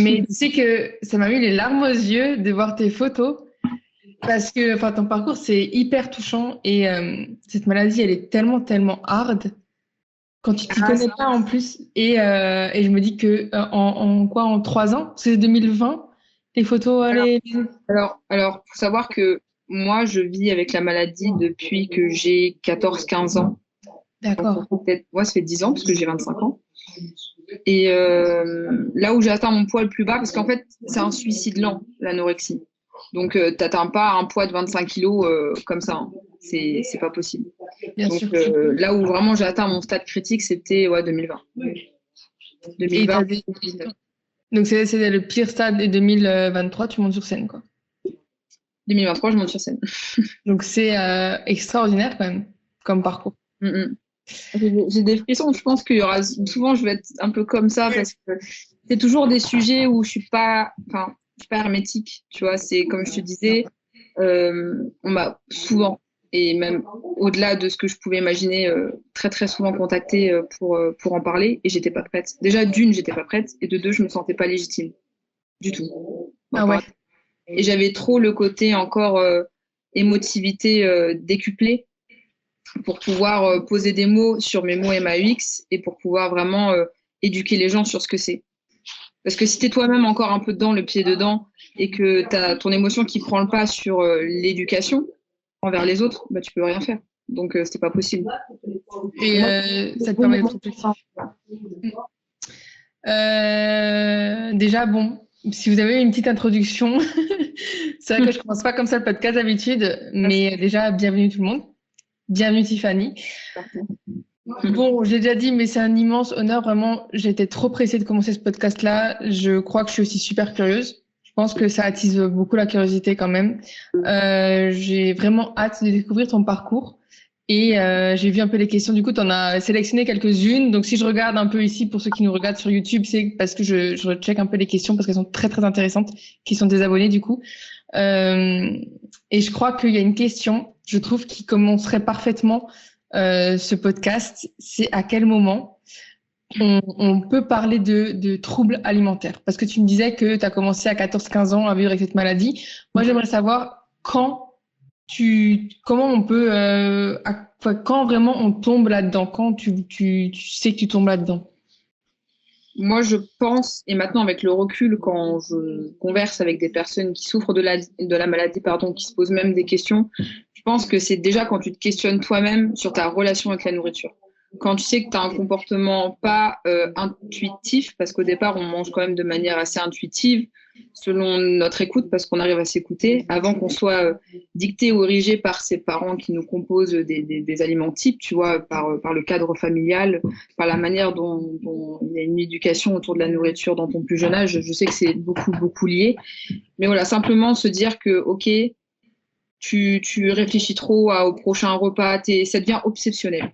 Mais tu sais que ça m'a mis les larmes aux yeux de voir tes photos parce que enfin, ton parcours, c'est hyper touchant et cette maladie, elle est tellement, tellement hard quand tu t'y Ah, connais pas en plus. Et je me dis que en 3 ans, c'est 2020, tes photos, alors, allez. faut savoir que moi, je vis avec la maladie depuis que j'ai 14-15 ans. Donc, D'accord. peut-être, moi, ça fait 10 ans parce que j'ai 25 ans. Et là où j'atteins mon poids le plus bas, parce qu'en fait, c'est un suicide lent, l'anorexie. Donc, t'atteins pas un poids de 25 kilos comme ça, hein. C'est pas possible. Bien Donc, sûr. là où vraiment j'ai atteint mon stade critique, c'était 2020. Et 2020, t'as des... Donc c'est le pire stade de 2023, tu montes sur scène, quoi. 2023, je monte sur scène. Donc c'est extraordinaire quand même, comme parcours. Mm, mm. J'ai des frissons. Je pense qu'il y aura souvent, je vais être un peu comme ça parce que c'est toujours des sujets où je suis pas hermétique. Tu vois, c'est comme je te disais, on m'a souvent et même au-delà de ce que je pouvais imaginer, très très souvent contacté pour en parler et j'étais pas prête. Déjà d'une, j'étais pas prête et de deux, je me sentais pas légitime du tout d'en Ah ouais. parler. Et j'avais trop le côté encore émotivité décuplée pour pouvoir poser des mots sur mes mots MAUX et pour pouvoir vraiment éduquer les gens sur ce que c'est. Parce que si tu es toi-même encore un peu dedans, le pied dedans, et que tu as ton émotion qui prend le pas sur l'éducation envers les autres, bah, tu peux rien faire. Donc, c'était pas possible. Et Et moi, ça te bon permet d'être moment. objectif. Déjà, bon, si vous avez une petite introduction, c'est vrai que je commence pas comme ça le podcast d'habitude, mais déjà, bienvenue tout le monde. Bienvenue Tiffany. Bon, j'ai déjà dit, mais c'est un immense honneur, vraiment. J'étais trop pressée de commencer ce podcast-là. Je crois que je suis aussi super curieuse. Je pense que ça attise beaucoup la curiosité quand même. J'ai vraiment hâte de découvrir ton parcours. Et j'ai vu un peu les questions. Du coup, tu en as sélectionné quelques-unes. Donc, si je regarde un peu ici, pour ceux qui nous regardent sur YouTube, c'est parce que je recheck un peu les questions parce qu'elles sont très, très intéressantes, qui sont des abonnés du coup. Euh, et je crois qu'il y a une question, je trouve, qui commencerait parfaitement ce podcast. C'est à quel moment on peut parler de troubles alimentaires? Parce que tu me disais que tu as commencé à 14-15 ans à vivre avec cette maladie. Moi, j'aimerais savoir comment on peut, enfin, quand vraiment on tombe là-dedans, quand tu sais que tu tombes là-dedans. Moi, je pense, et maintenant avec le recul, quand je converse avec des personnes qui souffrent de la maladie, pardon, qui se posent même des questions, je pense que c'est déjà quand tu te questionnes toi-même sur ta relation avec la nourriture. Quand tu sais que tu as un comportement pas intuitif, parce qu'au départ, on mange quand même de manière assez intuitive, selon notre écoute, parce qu'on arrive à s'écouter, avant qu'on soit dicté ou érigé par ses parents qui nous composent des aliments types, tu vois, par le cadre familial, par la manière dont il y a une éducation autour de la nourriture dans ton plus jeune âge. Je sais que c'est beaucoup, beaucoup lié. Mais voilà, simplement se dire que, OK, tu réfléchis trop au prochain repas, ça devient obsessionnel.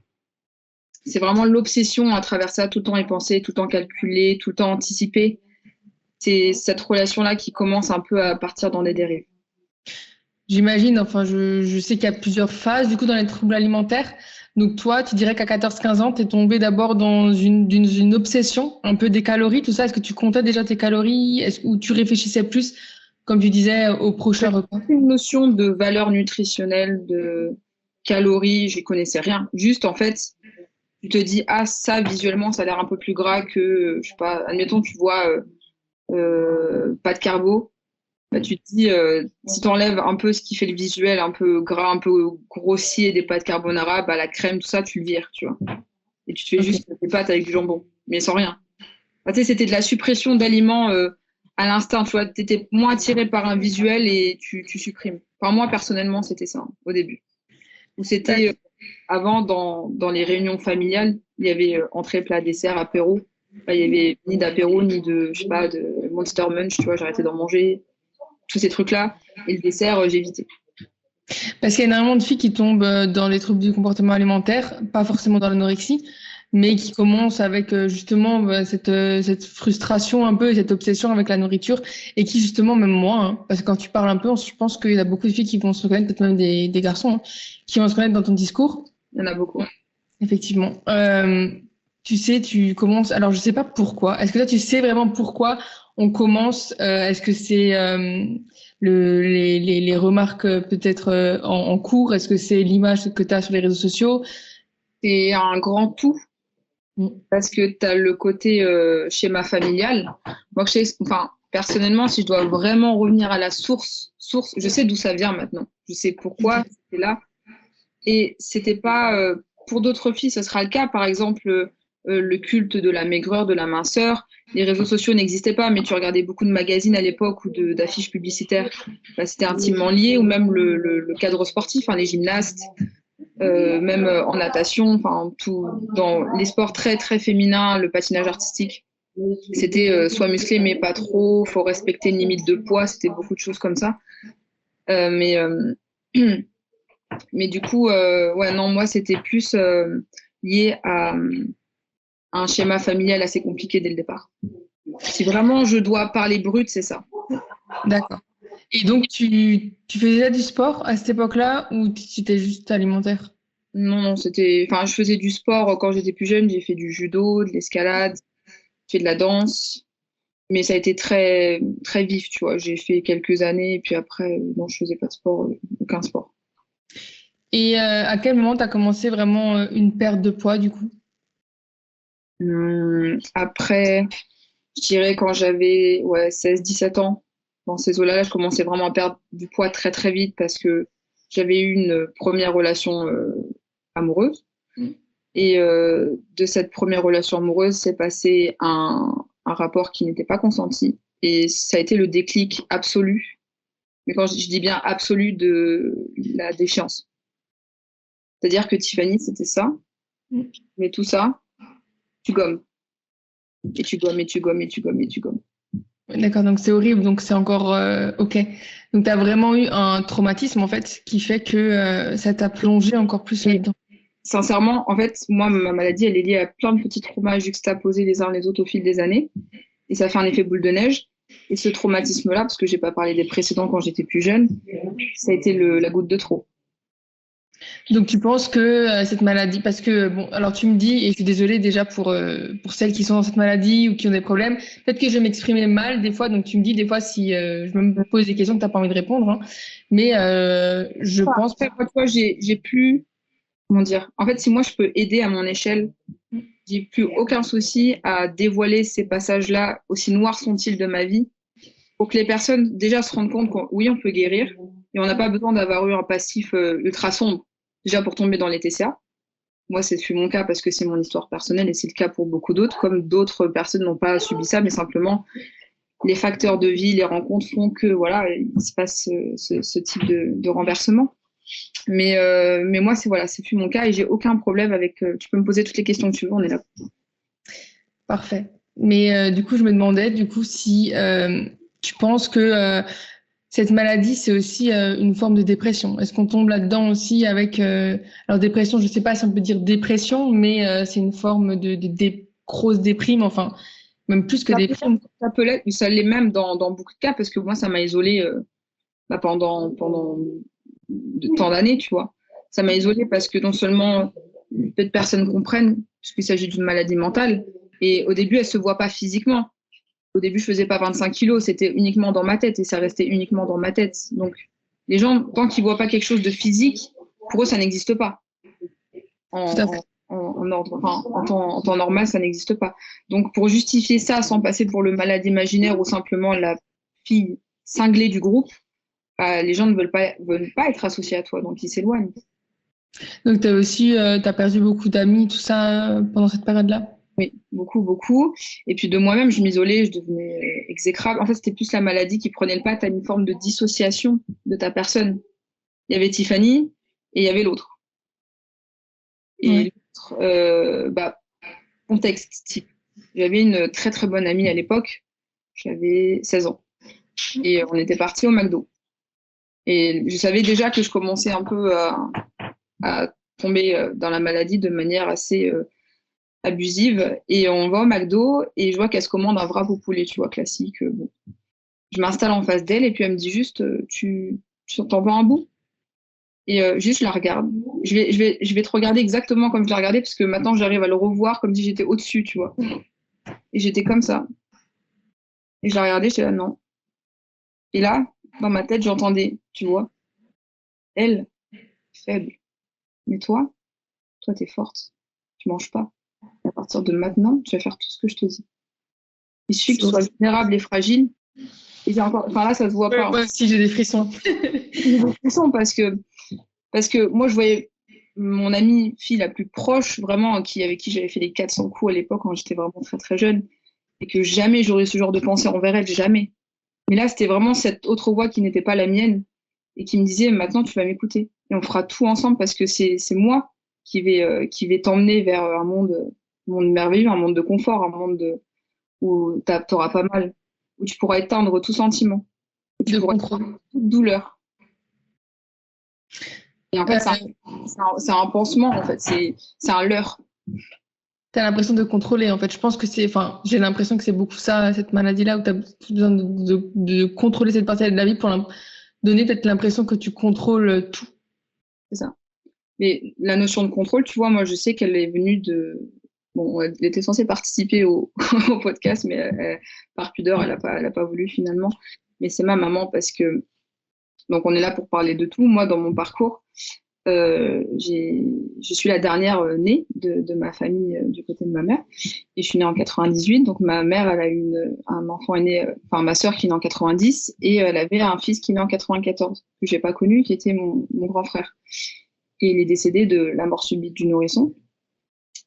C'est vraiment l'obsession à travers ça, tout le temps y penser, tout le temps calculer, tout le temps anticiper. C'est cette relation-là qui commence un peu à partir dans les dérives. J'imagine, enfin, je sais qu'il y a plusieurs phases, du coup, dans les troubles alimentaires. Donc, toi, tu dirais qu'à 14-15 ans, tu es tombé d'abord dans une obsession, un peu des calories, tout ça. Est-ce que tu comptais déjà tes calories? Ou tu réfléchissais plus, comme tu disais, au prochain repas? Une notion de valeur nutritionnelle, de calories, je connaissais rien. Juste, en fait, tu te dis, ah, ça, visuellement, ça a l'air un peu plus gras que, je sais pas, admettons, tu vois, pas de carbo. Bah, tu te dis, si tu enlèves un peu ce qui fait le visuel, un peu gras, un peu grossier des pâtes carbonara, bah, la crème, tout ça, tu le vires, tu vois. Et tu te fais Ok. juste des pâtes avec du jambon, mais sans rien. Bah, tu sais, c'était de la suppression d'aliments à l'instinct, tu vois. Tu étais moins attiré par un visuel et tu supprimes. Enfin, moi, personnellement, c'était ça, hein, au début. Ou c'était avant, dans les réunions familiales, il y avait entrée, plat, dessert, apéro. Bah, il y avait ni d'apéro, ni de, je sais pas, de Monster Munch, tu vois, j'arrêtais d'en manger. Tous ces trucs-là. Et le dessert, j'évitais. Parce qu'il y a énormément de filles qui tombent dans les troubles du comportement alimentaire, pas forcément dans l'anorexie, mais qui commencent avec justement cette frustration un peu, et cette obsession avec la nourriture, et qui justement, même moi, hein, parce que quand tu parles un peu, je pense qu'il y a beaucoup de filles qui vont se reconnaître, peut-être même des garçons, hein, qui vont se reconnaître dans ton discours, Il y en a beaucoup. effectivement. Tu sais, tu commences, alors je sais pas pourquoi, est-ce que toi tu sais vraiment pourquoi on commence, est-ce que c'est les remarques peut-être en cours? Est-ce que c'est l'image que tu as sur les réseaux sociaux? C'est un grand tout Mm. parce que tu as le côté schéma familial. Moi, enfin, personnellement, si je dois vraiment revenir à la source, je sais d'où ça vient maintenant. Je sais pourquoi c'était là. Et c'était pas pour d'autres filles, ce sera le cas. Par exemple, le culte de la maigreur, de la minceur. Les réseaux sociaux n'existaient pas, mais tu regardais beaucoup de magazines à l'époque ou d'affiches publicitaires. Bah, c'était intimement lié, ou même le cadre sportif, hein, les gymnastes, même en natation, enfin tout dans les sports très très féminins, le patinage artistique. C'était soit musclé mais pas trop, faut respecter une limite de poids, c'était beaucoup de choses comme ça. Euh, mais euh, mais du coup, ouais non, moi c'était plus lié à un schéma familial assez compliqué dès le départ. Si vraiment je dois parler brut, c'est ça. D'accord. Et donc, tu faisais déjà du sport à cette époque-là ou tu étais juste alimentaire? Non, non, c'était. Enfin, je faisais du sport quand j'étais plus jeune. J'ai fait du judo, de l'escalade, j'ai fait de la danse, mais ça a été très très vif, tu vois. J'ai fait quelques années et puis après, non, je faisais pas de sport, aucun sport. Et à quel moment tu as commencé vraiment une perte de poids, du coup? Après, je dirais quand j'avais ouais, 16-17 ans, dans ces eaux-là, je commençais vraiment à perdre du poids très très vite parce que j'avais eu une première relation amoureuse. Et de cette première relation amoureuse, s'est passé un rapport qui n'était pas consenti. Et ça a été le déclic absolu. Mais quand je dis bien absolu de la déchéance. C'est-à-dire que Tiffany, c'était ça. Mm. Mais tout ça, tu gommes. Et tu gommes, et tu gommes, et tu gommes, et tu gommes. D'accord, donc c'est horrible, donc c'est encore OK. Donc tu as vraiment eu un traumatisme en fait qui fait que ça t'a plongé encore plus Et là-dedans. sincèrement, en fait, moi, ma maladie, elle est liée à plein de petits traumas juxtaposés les uns les autres au fil des années. Et ça fait un effet boule de neige. Et ce traumatisme-là, parce que j'ai pas parlé des précédents quand j'étais plus jeune, ça a été la goutte de trop. Donc tu penses que cette maladie, parce que bon, alors tu me dis, et je suis désolée déjà pour celles qui sont dans cette maladie ou qui ont des problèmes, peut-être que je m'exprimais mal des fois, donc tu me dis des fois si je me pose des questions que t'as pas envie de répondre, hein. Mais je pense. Après, moi, tu vois, j'ai plus, comment dire, en fait, si moi je peux aider à mon échelle, j'ai plus aucun souci à dévoiler ces passages-là, aussi noirs sont-ils de ma vie, pour que les personnes déjà se rendent compte qu'on, oui, on peut guérir, et on n'a pas besoin d'avoir eu un passif ultra sombre, déjà pour tomber dans les TCA. Moi, c'est fut mon cas parce que c'est mon histoire personnelle et c'est le cas pour beaucoup d'autres, comme d'autres personnes n'ont pas subi ça, mais simplement les facteurs de vie, les rencontres font que voilà, il se passe ce type de renversement. Mais moi, c'est voilà, c'est plus mon cas et j'ai aucun problème avec. Tu peux me poser toutes les questions que tu veux, on est là. Parfait. Mais du coup, je me demandais du coup si tu penses que cette maladie, c'est aussi une forme de dépression. Est-ce qu'on tombe là-dedans aussi avec alors dépression, je ne sais pas si on peut dire dépression, mais c'est une forme de grosse déprime, enfin même plus que déprime. Ça peut l'être, mais ça l'est même dans beaucoup de cas parce que moi, ça m'a isolée bah, pendant tant d'années, tu vois. Ça m'a isolée parce que non seulement peu de personnes comprennent puisqu'il s'agit d'une maladie mentale et au début, elle se voit pas physiquement. Au début, je faisais pas 25 kilos, c'était uniquement dans ma tête et ça restait uniquement dans ma tête. Donc, les gens, tant qu'ils voient pas quelque chose de physique, pour eux, ça n'existe pas. Tout à fait. En ordre, enfin, en temps normal, ça n'existe pas. Donc, pour justifier ça sans passer pour le malade imaginaire ou simplement la fille cinglée du groupe, les gens ne veulent pas être associés à toi, donc ils s'éloignent. Donc tu as aussi t'as perdu beaucoup d'amis, tout ça pendant cette période-là. Oui, beaucoup, beaucoup. Et puis de moi-même, je m'isolais, je devenais exécrable. En fait, c'était plus la maladie qui prenait le pas. Tu as une forme de dissociation de ta personne. Il y avait Tiffany et il y avait l'autre. Et Ouais. l'autre, bah, contexte type. J'avais une très très bonne amie à l'époque. J'avais 16 ans. Et on était partis au McDo. Et je savais déjà que je commençais un peu à tomber dans la maladie de manière assez abusive. Et on va au McDo et je vois qu'elle se commande un wrap au poulet, tu vois, classique. Bon. Je m'installe en face d'elle et puis elle me dit juste, tu t'en veux un bout? Et juste, je la regarde. Je vais te regarder exactement comme je la regardais parce que maintenant, j'arrive à le revoir comme si j'étais au-dessus, tu vois. Et j'étais comme ça. Et je la regardais, j'étais là, non. Et là, dans ma tête, j'entendais, tu vois, elle, faible. Mais toi, t'es forte. Tu manges pas. Et à partir de maintenant, tu vas faire tout ce que je te dis. Il suffit que tu sois vulnérable et fragile. Et j'ai encore, enfin là, ça se voit pas. Moi aussi, j'ai des frissons. J'ai des frissons parce que moi, je voyais mon amie fille la plus proche, vraiment, avec qui j'avais fait les 400 coups à l'époque quand j'étais vraiment très très jeune, et que jamais j'aurais ce genre de pensée envers elle, jamais. Mais là, c'était vraiment cette autre voix qui n'était pas la mienne et qui me disait, maintenant, tu vas m'écouter. Et on fera tout ensemble parce que c'est moi qui vais t'emmener vers un monde merveilleux, un monde de confort, un monde où t'auras pas mal, où tu pourras éteindre tout sentiment, où tu De pourras contrôle. éteindre toute douleur. Et en fait, c'est un pansement, en fait, c'est un leurre. T'as l'impression de contrôler, en fait. Je pense que enfin, j'ai l'impression que c'est beaucoup ça, cette maladie-là, où t'as besoin de contrôler cette partie de la vie pour donner peut-être l'impression que tu contrôles tout. C'est ça. Mais la notion de contrôle, tu vois, moi, je sais qu'elle est venue de. Bon, elle était censée participer au podcast, mais par pudeur, elle a pas voulu finalement. Mais c'est ma maman parce que. Donc, on est là pour parler de tout. Moi, dans mon parcours, je suis la dernière née de ma famille du côté de ma mère. Et je suis née en 98. Donc, ma mère, elle a eu un enfant aîné, enfin, ma sœur qui est née en 90. Et elle avait un fils qui est né en 94, que j'ai pas connu, qui était mon grand frère. Et il est décédé de la mort subite du nourrisson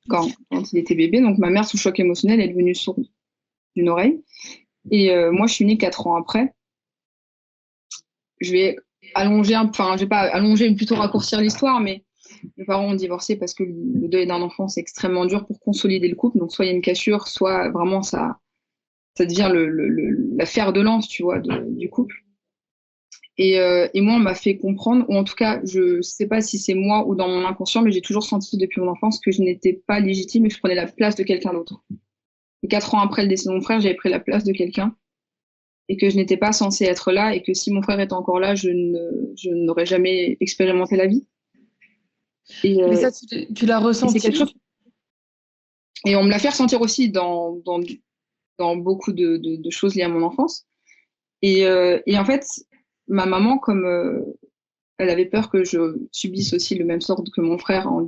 quand il était bébé. Donc, ma mère, sous choc émotionnel, est devenue sourde d'une oreille. Et moi, je suis née 4 ans après. Je vais enfin, je vais pas allonger, mais plutôt raccourcir l'histoire, mais mes parents ont divorcé parce que le deuil d'un enfant, c'est extrêmement dur pour consolider le couple. Donc, soit il y a une cassure, soit vraiment ça devient la fer de lance, tu vois, du couple. Et moi, on m'a fait comprendre, ou en tout cas, je sais pas si c'est moi ou dans mon inconscient, mais j'ai toujours senti depuis mon enfance que je n'étais pas légitime et que je prenais la place de quelqu'un d'autre. Et 4 ans après le décès de mon frère, j'avais pris la place de quelqu'un et que je n'étais pas censée être là et que si mon frère était encore là, je n'aurais jamais expérimenté la vie. Mais ça, tu l'as ressenti. Et on me l'a fait ressentir aussi dans beaucoup de choses liées à mon enfance. Et en fait, ma maman, comme elle avait peur que je subisse aussi le même sort que mon frère en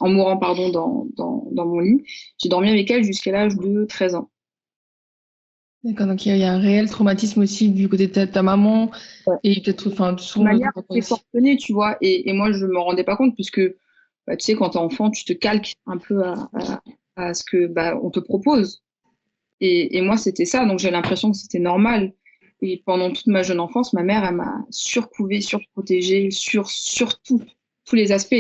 mourant pardon, dans mon lit, j'ai dormi avec elle jusqu'à l'âge de 13 ans. D'accord, donc il y a un réel traumatisme aussi du côté de ta maman Ouais. et peut-être, enfin, De manière assez forcenée, tu vois, et moi, je me rendais pas compte puisque, bah, tu sais, quand t'es enfant, tu te calques un peu à ce que on te propose. Et moi, c'était ça, donc j'ai l'impression que c'était normal. Et pendant toute ma jeune enfance, ma mère, elle m'a surcouvée, surprotégée, sur tous les aspects.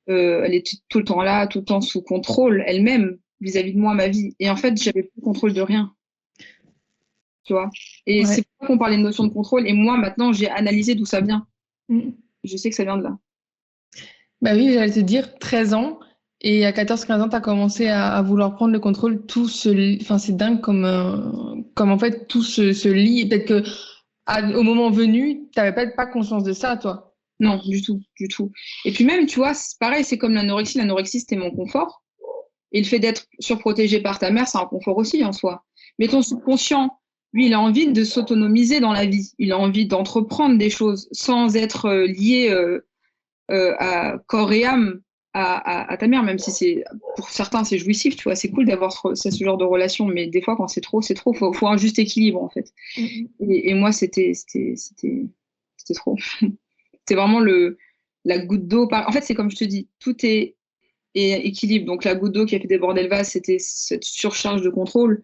Elle était tout le temps là, tout le temps sous contrôle, elle-même, vis-à-vis de moi, ma vie. Et en fait, j'avais plus contrôle de rien, tu vois. Et c'est pour ça qu'on parlait de notion de contrôle. Et moi, maintenant, j'ai analysé d'où ça vient. Je sais que ça vient de là. Bah oui, j'allais te dire 13 ans. Et à 14-15 ans, tu as commencé à vouloir prendre le contrôle. Enfin, c'est dingue comme en fait tout se lie. Peut-être que au moment venu, tu n'avais peut-être pas conscience de ça, toi. Non, du tout, du tout. Et puis même, tu vois, c'est pareil, c'est comme l'anorexie. L'anorexie, c'était mon confort. Et le fait d'être surprotégé par ta mère, c'est un confort aussi en soi. Mais ton subconscient, lui, il a envie de s'autonomiser dans la vie. Il a envie d'entreprendre des choses sans être lié à corps et âme à ta mère, même si c'est pour certains c'est jouissif, tu vois, c'est cool d'avoir ce genre de relation, mais des fois quand c'est trop, c'est trop. Faut un juste équilibre en fait. Et moi c'était trop. C'est vraiment la goutte d'eau. En fait, c'est comme je te dis, tout est équilibre. Donc la goutte d'eau qui a fait déborder le vase, c'était cette surcharge de contrôle.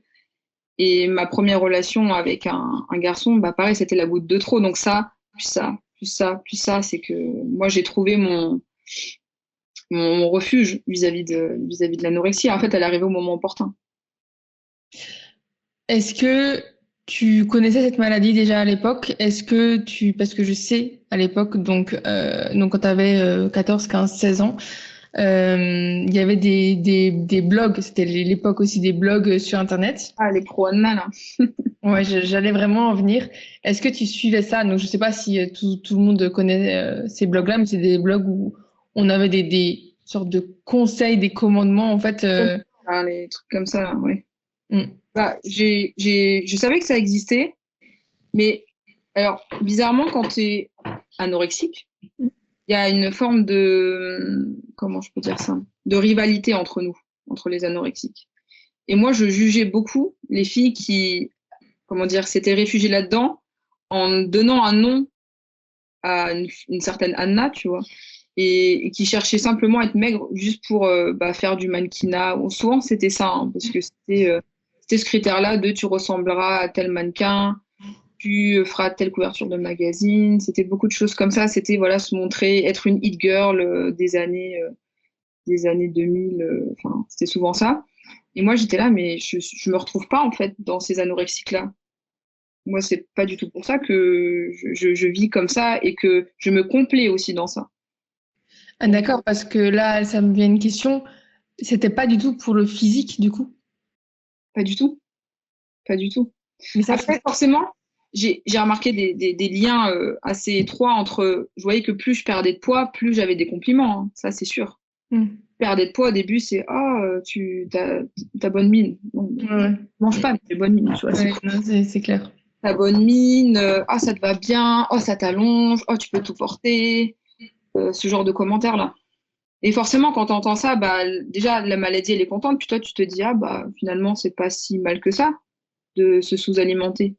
Et ma première relation avec un garçon, bah pareil, c'était la goutte de trop. Donc ça, plus ça, plus ça, plus ça, c'est que moi j'ai trouvé mon refuge vis-à-vis de l'anorexie. En fait, elle est arrivée au moment opportun. Est-ce que tu connaissais cette maladie déjà à l'époque? Parce que je sais à l'époque, donc quand tu avais 14, 15, 16 ans, il y avait des blogs, c'était l'époque aussi des blogs sur Internet. Ah, les pro-Anna, là. Ouais, j'allais vraiment en venir. Est-ce que tu suivais ça? Donc, je sais pas si tout le monde connaît ces blogs-là, mais c'est des blogs où on avait des sortes de conseils, des commandements, en fait. Les trucs comme ça, là, oui. Je savais que ça existait, mais alors, bizarrement, quand tu es anorexique, il y a une forme comment je peux dire ça, de rivalité entre nous, entre les anorexiques. Et moi, je jugeais beaucoup les filles qui, comment dire, s'étaient réfugiées là-dedans en donnant un nom à une certaine Anna, tu vois, et qui cherchait simplement à être maigre juste pour faire du mannequinat. Souvent, c'était ça, hein, parce que c'était ce critère-là de tu ressembleras à tel mannequin, tu feras telle couverture de magazine. C'était beaucoup de choses comme ça. C'était voilà, se montrer, être une hit girl des années 2000. Enfin, c'était souvent ça. Et moi, j'étais là, mais je me retrouve pas en fait dans ces anorexiques-là. Moi, c'est pas du tout pour ça que je vis comme ça et que je me complais aussi dans ça. Ah, d'accord, parce que là, ça me vient une question. C'était pas du tout pour le physique, du coup. Pas du tout. Pas du tout. Mais ça, Après, forcément, j'ai remarqué des liens assez étroits entre. Je voyais que plus je perdais de poids, plus j'avais des compliments, hein. Ça, c'est sûr. Perdre de poids au début, c'est tu t'as bonne mine. Non, ouais. mange pas, mais t'as bonne mine, tu vois. Ouais, non, c'est clair. T'as bonne mine, ça te va bien, ça t'allonge, tu peux tout porter, ce genre de commentaires-là. Et forcément, quand tu entends ça, déjà, la maladie, elle est contente, puis toi, tu te dis, finalement, c'est pas si mal que ça de se sous-alimenter.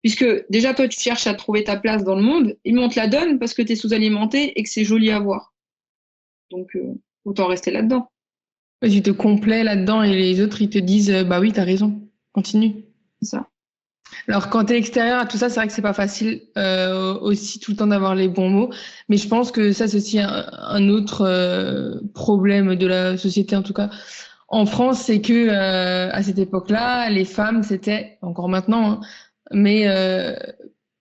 Puisque déjà, toi, tu cherches à trouver ta place dans le monde, et on te la donne parce que tu es sous-alimenté et que c'est joli à voir. Donc, autant rester là-dedans. Ouais, tu te complais là-dedans et les autres, ils te disent, bah oui, t'as raison, continue. C'est ça. Alors, quand t'es extérieur à tout ça, c'est vrai que c'est pas facile aussi tout le temps d'avoir les bons mots. Mais je pense que ça, c'est aussi un autre problème de la société, en tout cas en France, c'est que à cette époque-là, les femmes, c'était encore maintenant, hein, mais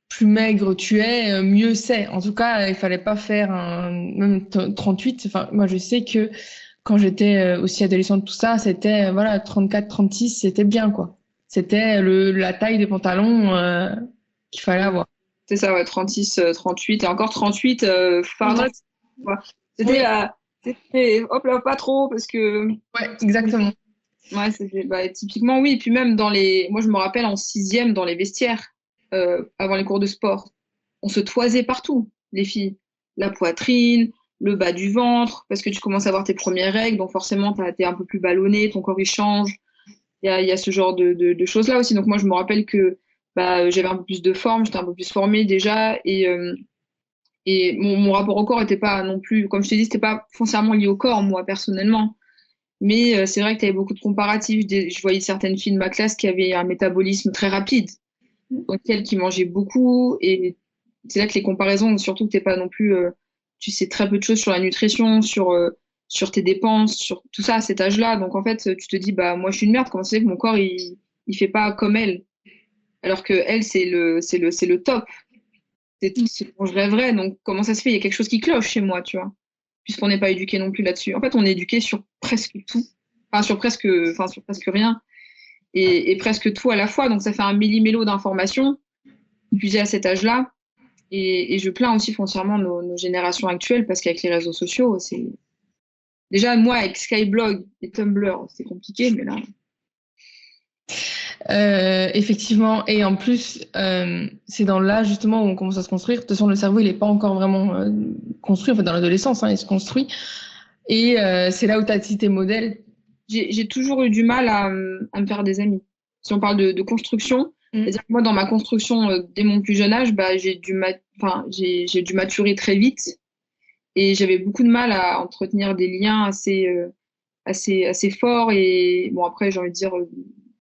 plus maigre tu es, mieux c'est. En tout cas, il fallait pas faire même 38. Enfin, moi, je sais que quand j'étais aussi adolescente, tout ça, c'était voilà 34, 36, c'était bien quoi. C'était la taille des pantalons qu'il fallait avoir. C'est ça, ouais, 36, 38, et encore 38, faire Ouais, attention. C'était hop là, pas trop, parce que. ouais, exactement. Ouais, typiquement, oui. Et puis même moi, je me rappelle en sixième, dans les vestiaires, avant les cours de sport, on se toisait partout, les filles. La poitrine, le bas du ventre, parce que tu commences à avoir tes premières règles, donc forcément, t'es un peu plus ballonné, ton corps, il change. Il y a ce genre de choses-là aussi. Donc moi, je me rappelle que j'avais un peu plus de forme, j'étais un peu plus formée déjà, et mon rapport au corps n'était pas non plus, comme je t'ai dit, c'était pas foncièrement lié au corps, moi, personnellement. Mais c'est vrai que tu avais beaucoup de comparatifs. Je voyais certaines filles de ma classe qui avaient un métabolisme très rapide, donc elles qui mangeaient beaucoup. Et c'est là que les comparaisons, surtout que t'es pas non plus, tu sais très peu de choses sur la nutrition, sur tes dépenses, sur tout ça à cet âge-là. Donc en fait, tu te dis, moi je suis une merde, comment c'est que mon corps il fait pas comme elle? Alors que elle, c'est le top. C'est ce dont je rêverais. Donc comment ça se fait? Il y a quelque chose qui cloche chez moi, tu vois, puisqu'on n'est pas éduqué non plus là-dessus. En fait, on est éduqué sur presque tout, sur presque rien, et presque tout à la fois. Donc ça fait un méli-mélo d'informations, puisé à cet âge-là. Et je plains aussi foncièrement nos générations actuelles, parce qu'avec les réseaux sociaux, c'est. Déjà, moi, avec Skyblog et Tumblr, c'est compliqué, mais là. Effectivement, et en plus, c'est dans l'âge justement où on commence à se construire. De toute façon, le cerveau, il n'est pas encore vraiment construit. En fait, dans l'adolescence, hein, il se construit. Et c'est là où tu as tes modèles. J'ai toujours eu du mal à me faire des amis. Si on parle de construction, c'est-à-dire que moi, dans ma construction, dès mon plus jeune âge, j'ai dû maturer très vite, et j'avais beaucoup de mal à entretenir des liens assez forts. Et bon, après, j'ai envie de dire,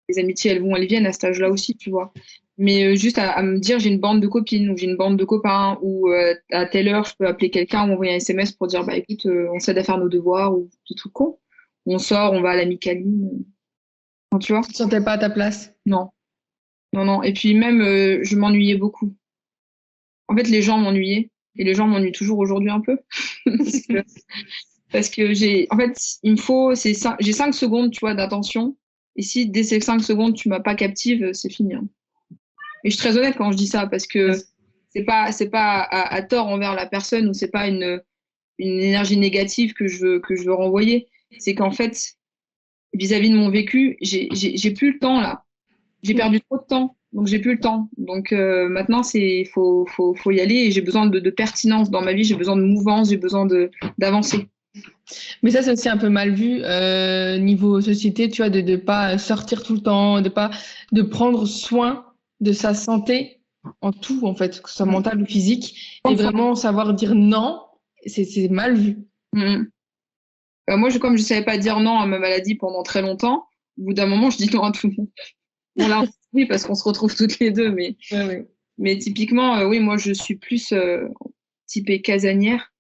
les amitiés, elles vont, elles viennent à cet âge-là aussi, tu vois. Mais juste à me dire, j'ai une bande de copines ou j'ai une bande de copains, ou à telle heure, je peux appeler quelqu'un ou envoyer un SMS pour dire, écoute, on s'aide à faire nos devoirs, ou des trucs con. On sort, on va à la Micaline. Enfin, tu vois? Tu ne te sentais pas à ta place. Non, non, non. Et puis même, je m'ennuyais beaucoup. En fait, les gens m'ennuyaient. Et les gens m'ennuient toujours aujourd'hui un peu. Parce que en fait, il me faut, j'ai 5 secondes, tu vois, d'attention. Et si dès ces 5 secondes, tu m'as pas captive, c'est fini, hein. Et je suis très honnête quand je dis ça, parce que c'est pas à tort envers la personne, ou c'est pas une énergie négative que je veux renvoyer. C'est qu'en fait, vis-à-vis de mon vécu, j'ai plus le temps là. J'ai perdu trop de temps, donc j'ai plus le temps. Donc maintenant, faut y aller et j'ai besoin de pertinence dans ma vie, j'ai besoin de mouvance, j'ai besoin d'avancer. Mais ça, c'est aussi un peu mal vu niveau société, tu vois, de ne pas sortir tout le temps, de prendre soin de sa santé en tout, en fait, que ce soit mental ou physique, et vraiment savoir dire non, c'est mal vu. Moi, comme je savais pas dire non à ma maladie pendant très longtemps, au bout d'un moment, je dis non à tout le monde. Bon, là, oui, parce qu'on se retrouve toutes les deux, mais typiquement, oui, moi, je suis plus typée casanière.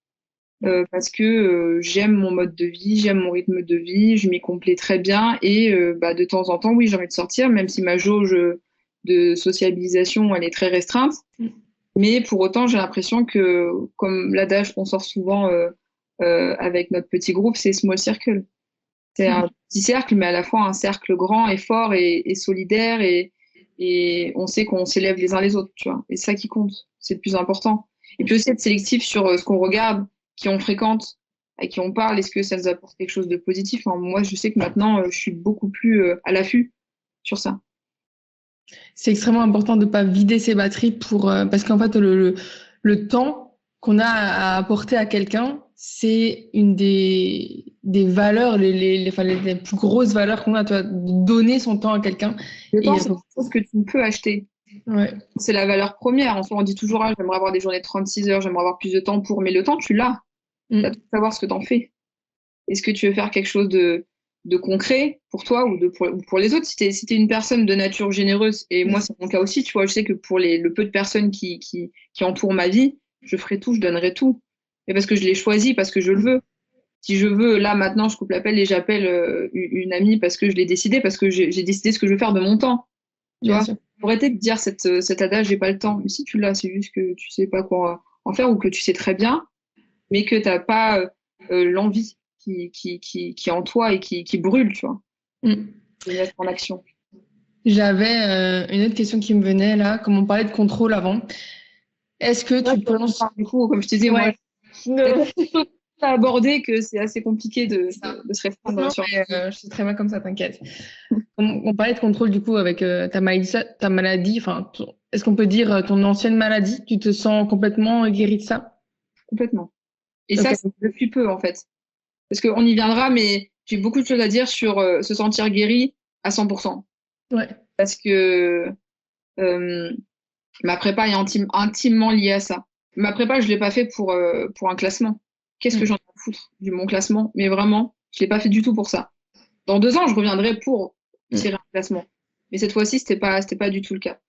Parce que j'aime mon mode de vie, j'aime mon rythme de vie, je m'y complais très bien et de temps en temps, oui, j'ai envie de sortir, même si ma jauge de sociabilisation, elle est très restreinte. Mais pour autant, j'ai l'impression que, comme l'adage qu'on sort souvent avec notre petit groupe, c'est small circle. C'est un petit cercle, mais à la fois un cercle grand et fort et solidaire et on sait qu'on s'élève les uns les autres, tu vois. Et c'est ça qui compte, c'est le plus important. Et puis aussi être sélectif sur ce qu'on regarde, qui on fréquente, à qui on parle, est-ce que ça nous apporte quelque chose de positif? Enfin, moi, je sais que maintenant, je suis beaucoup plus à l'affût sur ça. C'est extrêmement important de ne pas vider ses batteries parce qu'en fait, le temps qu'on a à apporter à quelqu'un, c'est une des valeurs, les plus grosses valeurs qu'on a, toi, de donner son temps à quelqu'un. Le temps, c'est quelque chose que tu ne peux acheter. Ouais. C'est la valeur première. En soi, on dit toujours, ah, j'aimerais avoir des journées de 36 heures, j'aimerais avoir plus de temps pour. Mais le temps, tu l'as. Tu as tout savoir ce que tu en fais. Est-ce que tu veux faire quelque chose de concret pour toi ou pour les autres? Si t'es une personne de nature généreuse, et moi, c'est mon cas aussi, tu vois, je sais que pour le peu de personnes qui entourent ma vie, je ferai tout, je donnerai tout. Mais parce que je l'ai choisi, parce que je le veux. Si je veux, là, maintenant, je coupe l'appel et j'appelle une amie parce que je l'ai décidé, parce que j'ai décidé ce que je veux faire de mon temps. Tu vois, pour arrêter de dire cet adage, j'ai pas le temps. Mais si tu l'as, c'est juste que tu sais pas quoi en faire ou que tu sais très bien, mais que t'as pas l'envie qui est en toi et qui brûle, tu vois. De mettre en action. J'avais une autre question qui me venait là, comme on parlait de contrôle avant. Est-ce que tu penses... Du coup, comme je te disais, moi, à aborder que c'est assez compliqué de se répondre sur. Je sais très bien comme ça, t'inquiète. On parlait de contrôle du coup avec ta maladie. Enfin, est-ce qu'on peut dire ton ancienne maladie? Tu te sens complètement guérie de ça? Complètement. Et ça, c'est depuis peu en fait. Parce qu'on y viendra, mais j'ai beaucoup de choses à dire sur se sentir guéri à 100%. Ouais. Parce que ma prépa est intimement liée à ça. Ma prépa, je l'ai pas fait pour un classement. Qu'est-ce que j'en ai à foutre du mon classement? Mais vraiment, je l'ai pas fait du tout pour ça. Dans 2 ans, je reviendrai pour tirer un classement. Mais cette fois-ci, c'était pas du tout le cas.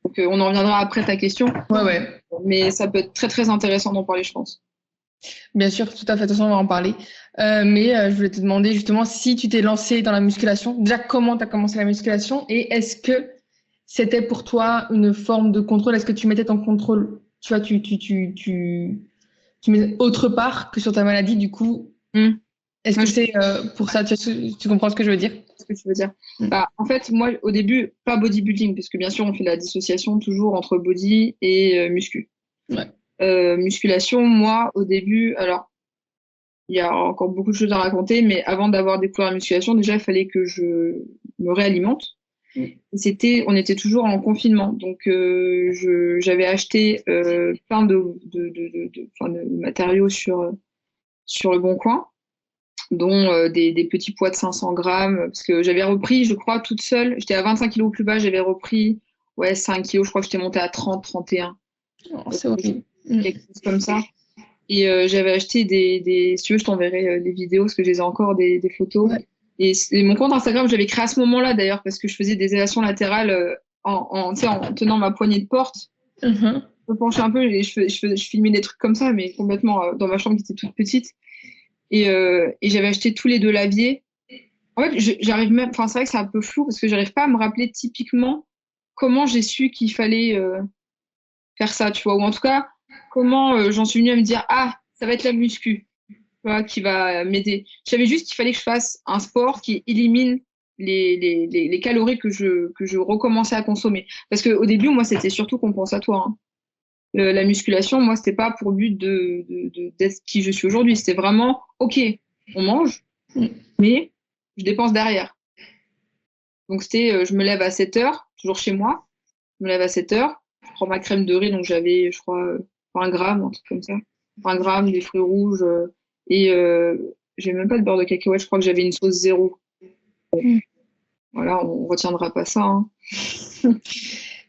Donc, on en reviendra après ta question. Ouais. Mais ça peut être très, très intéressant d'en parler, je pense. Bien sûr, tout à fait. De toute façon, on va en parler. Mais je voulais te demander justement si tu t'es lancé dans la musculation. Déjà, comment tu as commencé la musculation? Et est-ce que c'était pour toi une forme de contrôle? Est-ce que tu mettais ton contrôle, tu vois, tu mets autre part que sur ta maladie, du coup? Est-ce que c'est pour ça? Tu comprends ce que je veux dire? Ce que tu veux dire. En fait, moi, au début, pas bodybuilding, parce que bien sûr, on fait la dissociation toujours entre body et muscu. Ouais. Musculation, moi, au début, alors, il y a encore beaucoup de choses à raconter, mais avant d'avoir découvert la musculation, déjà, il fallait que je me réalimente. On était toujours en confinement, donc j'avais acheté plein de matériaux sur le Bon Coin, dont des petits poids de 500 grammes, parce que j'avais repris, je crois, toute seule, j'étais à 25 kilos plus bas, j'avais repris 5 kilos, je crois que j'étais montée à 30, 31. Oh, c'est horrible. Quelque chose comme ça. Et j'avais acheté si tu veux, je t'enverrai des vidéos, parce que j'ai encore des photos. Ouais. Et mon compte Instagram, je l'avais créé à ce moment-là, d'ailleurs, parce que je faisais des élévations latérales en tenant ma poignée de porte. Je me penchais un peu et je filmais des trucs comme ça, mais complètement dans ma chambre qui était toute petite. Et j'avais acheté tous les 2 laviers. En fait, j'arrive même, enfin, c'est vrai que c'est un peu flou parce que j'arrive pas à me rappeler typiquement comment j'ai su qu'il fallait faire ça, tu vois, ou en tout cas, comment j'en suis venue à me dire, ah, ça va être la muscu, tu vois, qui va m'aider. Je savais juste qu'il fallait que je fasse un sport qui élimine les calories que je recommençais à consommer. Parce qu'au début, moi, c'était surtout compensatoire. Hein. La musculation, moi, c'était pas pour but d'être qui je suis aujourd'hui. C'était vraiment, ok, on mange, mais je dépense derrière. Donc, c'était, je me lève à 7h, toujours chez moi. Je me lève à 7h, je prends ma crème de riz, donc j'avais, je crois, 20 grammes, un truc comme ça. 20 grammes, des fruits rouges, et j'ai même pas de beurre de cacahuète, je crois que j'avais une sauce zéro. Voilà, on retiendra pas ça, hein.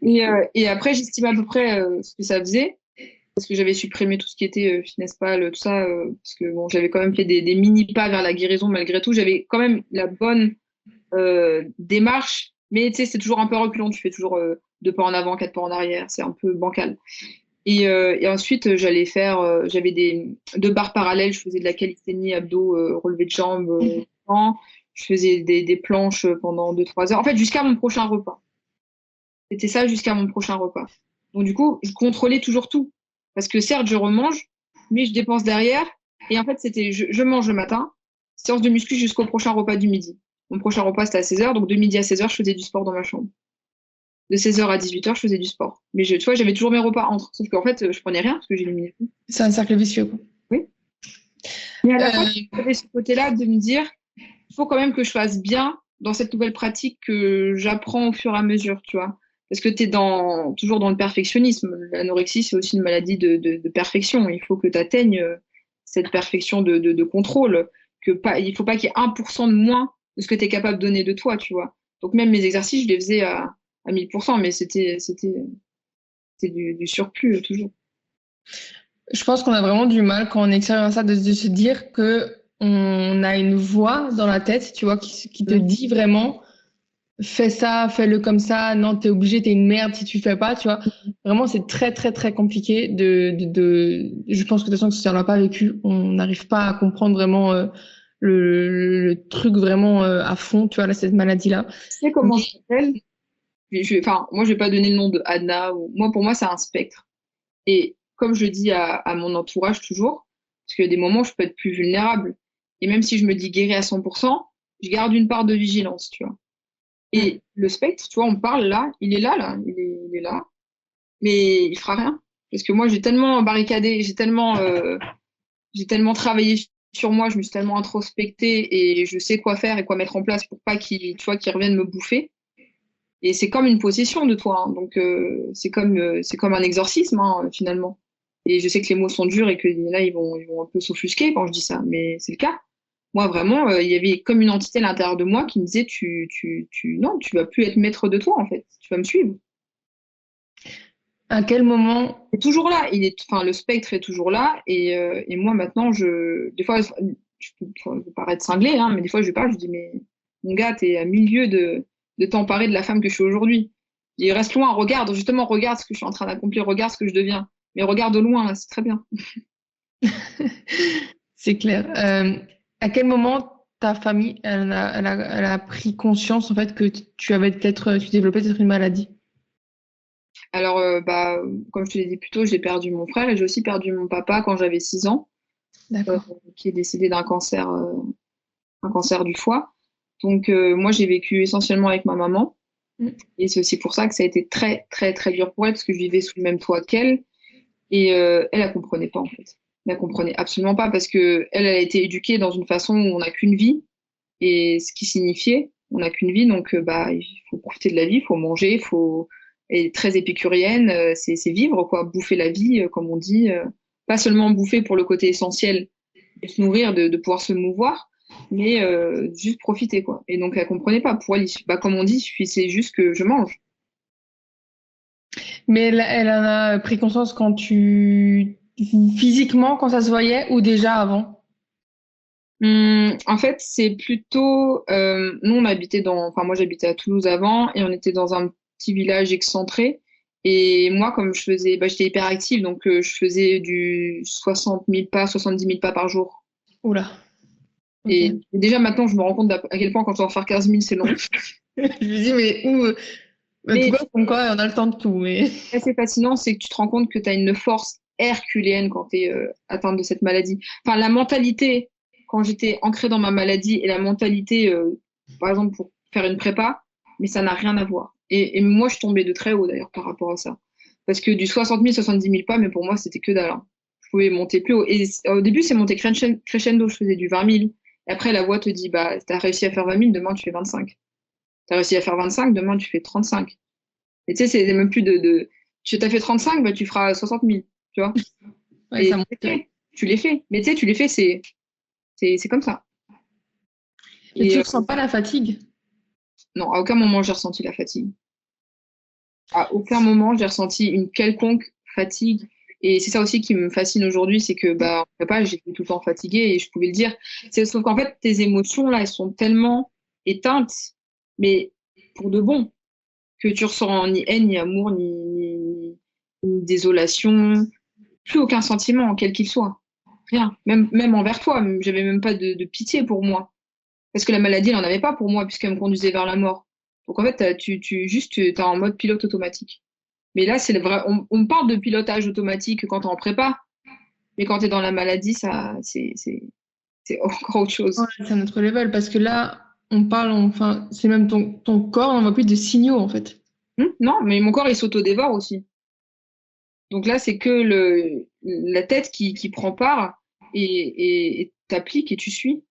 Et après, j'estime à peu près ce que ça faisait, parce que j'avais supprimé tout ce qui était finesse pâle, tout ça, parce que bon, j'avais quand même fait des mini pas vers la guérison malgré tout. J'avais quand même la bonne démarche, mais tu sais, c'est toujours un peu reculant. Tu fais toujours 2 pas en avant, 4 pas en arrière, c'est un peu bancal. Et ensuite, j'allais faire, j'avais 2 barres parallèles, je faisais de la calisthénie, abdos, relevé de jambes, je faisais des planches pendant 2-3 heures. En fait, jusqu'à mon prochain repas. C'était ça jusqu'à mon prochain repas. Donc du coup, je contrôlais toujours tout. Parce que certes, je remange, mais je dépense derrière. Et en fait, c'était je mange le matin, séance de muscu jusqu'au prochain repas du midi. Mon prochain repas, c'était à 16h. Donc de midi à 16h, je faisais du sport dans ma chambre. De 16h à 18h, je faisais du sport. Mais tu vois, j'avais toujours mes repas entre. Sauf qu'en fait, je prenais rien parce que j'éliminais tout. C'est un cercle vicieux, quoi. Oui. Mais à la fois, j'avais ce côté-là de me dire, il faut quand même que je fasse bien dans cette nouvelle pratique que j'apprends au fur et à mesure, tu vois. Parce que tu es toujours dans le perfectionnisme. L'anorexie, c'est aussi une maladie de perfection. Il faut que tu atteignes cette perfection de contrôle. Il faut pas qu'il y ait 1% de moins de ce que tu es capable de donner de toi, tu vois. Donc même mes exercices, je les faisais à 1000%, mais c'était du surplus toujours. Je pense qu'on a vraiment du mal quand on est extérieur à ça de se dire que on a une voix dans la tête, tu vois, qui te dit vraiment fais ça, fais-le comme ça, non, t'es obligé, t'es une merde si tu fais pas, tu vois. Vraiment, c'est très, très, très compliqué je pense que de toute façon, si on l'a pas vécu, on n'arrive pas à comprendre vraiment le truc vraiment à fond, tu vois, là, cette maladie-là. Tu sais comment ça s'appelle? Enfin, moi, je vais pas donner le nom de Anna. Pour moi, c'est un spectre. Et comme je dis à mon entourage toujours, parce qu'il y a des moments où je peux être plus vulnérable. Et même si je me dis guéri à 100%, je garde une part de vigilance, tu vois. Et le spectre, tu vois, on parle là, il est là, il est là, mais il fera rien. Parce que moi, j'ai tellement barricadé, j'ai tellement travaillé sur moi, je me suis tellement introspectée et je sais quoi faire et quoi mettre en place pour pas tu vois, qu'ils reviennent me bouffer. Et c'est comme une possession de toi, hein. Donc c'est comme un exorcisme, hein, finalement. Et je sais que les mots sont durs et que là ils vont un peu s'offusquer quand je dis ça, mais c'est le cas. Moi vraiment, il y avait comme une entité à l'intérieur de moi qui me disait non, tu vas plus être maître de toi en fait, tu vas me suivre. À quel moment? Il est toujours là, enfin le spectre est toujours là et moi maintenant des fois je peux paraître cinglé, hein, mais des fois je parle, je dis mais mon gars, t'es à milieu de t'emparer de la femme que je suis aujourd'hui. Il reste loin, regarde ce que je suis en train d'accomplir, regarde ce que je deviens. Mais regarde de loin, là, c'est très bien. C'est clair. À quel moment ta famille, elle a pris conscience en fait que tu développais peut-être une maladie? Alors, comme je te l'ai dit plus tôt, j'ai perdu mon frère et j'ai aussi perdu mon papa quand j'avais 6 ans, D'accord. qui est décédé d'un cancer, un cancer du foie. Donc, moi, j'ai vécu essentiellement avec ma maman. Mm. Et c'est aussi pour ça que ça a été très, très, très dur pour elle, parce que je vivais sous le même toit qu'elle. Et elle comprenait pas, en fait. Elle comprenait absolument pas, parce que elle a été éduquée dans une façon où on n'a qu'une vie. Et ce qui signifiait, on n'a qu'une vie, donc il faut profiter de la vie, il faut manger, il faut être très épicurienne, c'est vivre, quoi, bouffer la vie, comme on dit, pas seulement bouffer pour le côté essentiel, de se nourrir, de pouvoir se mouvoir, mais juste profiter, quoi. Et donc elle comprenait pas. Pour elle, comme on dit, il suffisait juste que je mange. Mais elle en a pris conscience physiquement, quand ça se voyait, ou déjà avant? En fait, c'est plutôt, nous on habitait enfin moi j'habitais à Toulouse avant et on était dans un petit village excentré. Et moi, comme j'étais hyperactive, donc je faisais du 60 000 pas, 70 000 pas par jour. Oula. Ok. Et déjà maintenant, je me rends compte à quel point quand tu vas en faire 15 000, c'est long. Je me dis, mais où? Mais Tu vois, comme quoi, on a le temps de tout, mais. ce qui est assez fascinant, c'est que tu te rends compte que tu as une force herculéenne quand tu es atteinte de cette maladie. Enfin, la mentalité, quand j'étais ancrée dans ma maladie et la mentalité, par exemple, pour faire une prépa, mais ça n'a rien à voir. Et moi, je tombais de très haut d'ailleurs par rapport à ça. Parce que du 60 000, 70 000 pas, mais pour moi, c'était que dalle, hein. Je pouvais monter plus haut. Et au début, c'est monté crescendo. Je faisais du 20 000. Et après, la voix te dit, bah, tu as réussi à faire 20 000, demain, tu fais 25. Tu as réussi à faire 25, demain, tu fais 35. Et tu sais, c'est même plus tu as fait 35, bah, tu feras 60 000, tu vois. Ouais, Et ça monte. tu les fais. Mais tu sais, tu les fais, c'est comme ça. Et tu Et ressens pas la fatigue? non, à aucun moment, j'ai ressenti la fatigue. À aucun moment, j'ai ressenti une quelconque fatigue. Et c'est ça aussi qui me fascine aujourd'hui, c'est que bah, en prépa, j'étais tout le temps fatiguée et je pouvais le dire. Sauf qu'en fait, tes émotions, là, elles sont tellement éteintes, mais pour de bon, que tu ressens ni haine, ni amour, ni désolation, plus aucun sentiment, quel qu'il soit. Rien. Même envers toi, j'avais même pas de pitié pour moi. Parce que la maladie, elle n'en avait pas pour moi, puisqu'elle me conduisait vers la mort. Donc en fait, tu es en mode pilote automatique. Mais là, c'est le vrai. On parle de pilotage automatique quand t'es en prépa, mais quand t'es dans la maladie, ça, c'est encore autre Ouais, chose. c'est un autre level parce que là, on parle, enfin, c'est même ton corps n'envoie plus de signaux en fait. Non, mais mon corps, il s'auto-dévore aussi. Donc là, c'est que la tête qui prend part et t'applique et tu suis.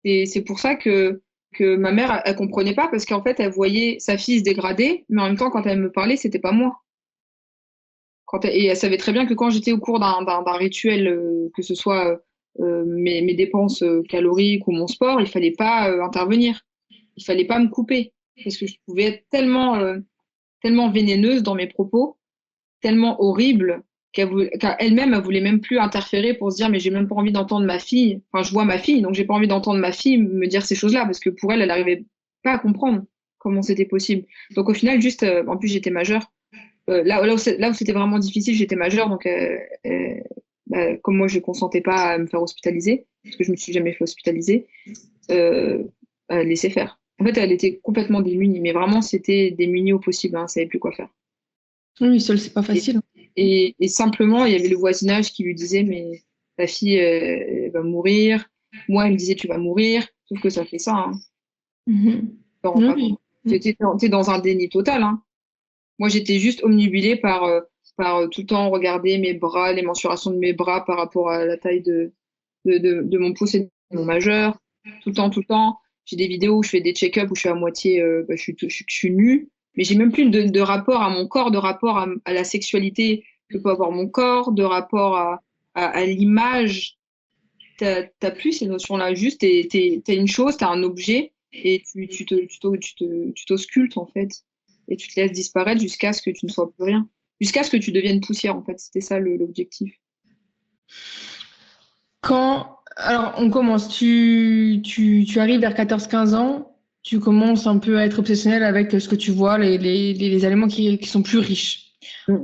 Et c'est pour ça que ma mère, elle comprenait pas parce qu'en fait, elle voyait sa fille se dégrader, mais en même temps, quand elle me parlait, c'était pas moi. Et elle savait très bien que quand j'étais au cours d'un rituel, que ce soit mes dépenses caloriques ou mon sport, il fallait pas intervenir. Il fallait pas me couper. Parce que je pouvais être tellement vénéneuse dans mes propos, tellement horrible qu'elle-même, elle voulait même plus interférer pour se dire, mais j'ai même pas envie d'entendre ma fille. Enfin, je vois ma fille, donc j'ai pas envie d'entendre ma fille me dire ces choses-là, parce que pour elle, elle arrivait pas à comprendre comment c'était possible. Donc au final, juste, en plus, j'étais majeure. Là où c'était vraiment difficile, j'étais majeure, donc bah, comme moi je consentais pas à me faire hospitaliser, parce que je me suis jamais fait hospitaliser, elle laissait faire. En fait, elle était complètement démunie, mais vraiment c'était démunie au possible, hein, elle savait plus quoi faire. Oui, seul, c'est pas Et, facile. et simplement, il y avait le voisinage qui lui disait, mais ta fille elle va mourir. Moi, elle me disait, tu vas mourir, sauf que ça fait ça. Hein. Mhm. Tu t'en rends pas compte. Oui. T'es dans un déni total. Hein. Moi, j'étais juste omnibulée par tout le temps regarder mes bras, les mensurations de mes bras par rapport à la taille de mon pouce et de mon majeur. Tout le temps, tout le temps. J'ai des vidéos où je fais des check-up où je suis à moitié, bah, je suis nue, mais j'ai même plus de rapport à mon corps, de rapport à la sexualité que peut avoir mon corps, de rapport à l'image. T'as plus ces notions-là. Juste, t'es une chose, t'as un objet et tu t'auscultes en fait. Et tu te laisses disparaître jusqu'à ce que tu ne sois plus rien. Jusqu'à ce que tu deviennes poussière en fait. C'était ça l'objectif. Alors, on commence, tu arrives vers 14-15 ans, tu commences un peu à être obsessionnel avec ce que tu vois, les aliments qui sont plus riches. Mm.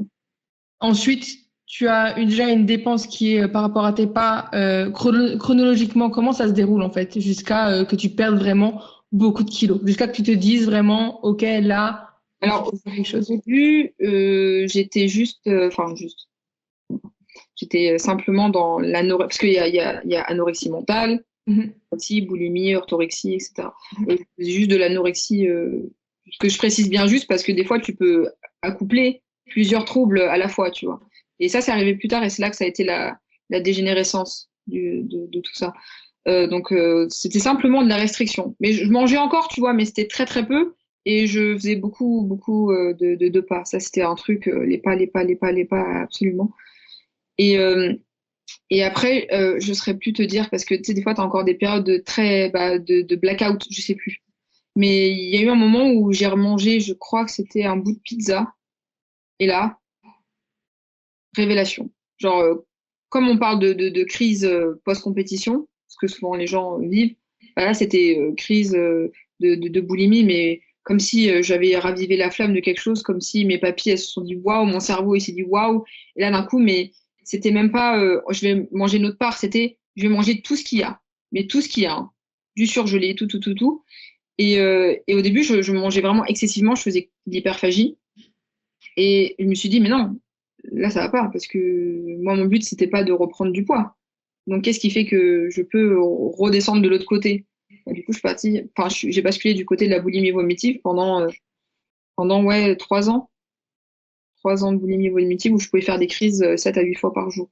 Ensuite, tu as déjà une dépense qui est par rapport à tes pas, chronologiquement, comment ça se déroule en fait, jusqu'à que tu perdes vraiment beaucoup de kilos, jusqu'à que tu te dises vraiment, ok, là, il faut Alors, faire quelque au chose. début, j'étais juste, enfin, juste, j'étais simplement dans l'anorexie, parce qu'il y a anorexie mentale, Mhm. aussi boulimie, orthorexie, etc. C'est juste de l'anorexie, que je précise bien juste parce que des fois, tu peux accoupler plusieurs troubles à la fois, tu vois. Et ça, c'est arrivé plus tard et c'est là que ça a été la dégénérescence de tout ça. Donc, c'était simplement de la restriction. Mais je mangeais encore, tu vois, mais c'était très, très peu. Et je faisais beaucoup, beaucoup de pas. Ça, c'était un truc, les pas, les pas, les pas, les pas, absolument. Et, euh, et après, je saurais plus te dire parce que tu sais, des fois, tu as encore des périodes de blackout, je sais plus. Mais il y a eu un moment où j'ai remangé, je crois que c'était un bout de pizza. Et là, révélation. Genre, comme on parle de crise post-compétition, ce que souvent les gens vivent, bah là, c'était crise de boulimie, mais comme si j'avais ravivé la flamme de quelque chose, comme si mes papilles, elles se sont dit waouh, mon cerveau, il s'est dit waouh. Et là, d'un coup, mais c'était même pas je vais manger notre part, c'était je vais manger tout ce qu'il y a. Mais tout ce qu'il y a. Hein. Du surgelé, tout, tout, tout, tout. Et au début, je mangeais vraiment excessivement, je faisais de l'hyperphagie. Et je me suis dit, mais non, là, ça va pas, parce que moi, mon but, c'était pas de reprendre du poids. Donc, qu'est-ce qui fait que je peux redescendre de l'autre côté? Bah, du coup, je suis partie, enfin, j'ai basculé du côté de la boulimie vomitive pendant ouais, 3 ans. 3 ans de boulimie vomitive où je pouvais faire des crises 7 à 8 fois par jour.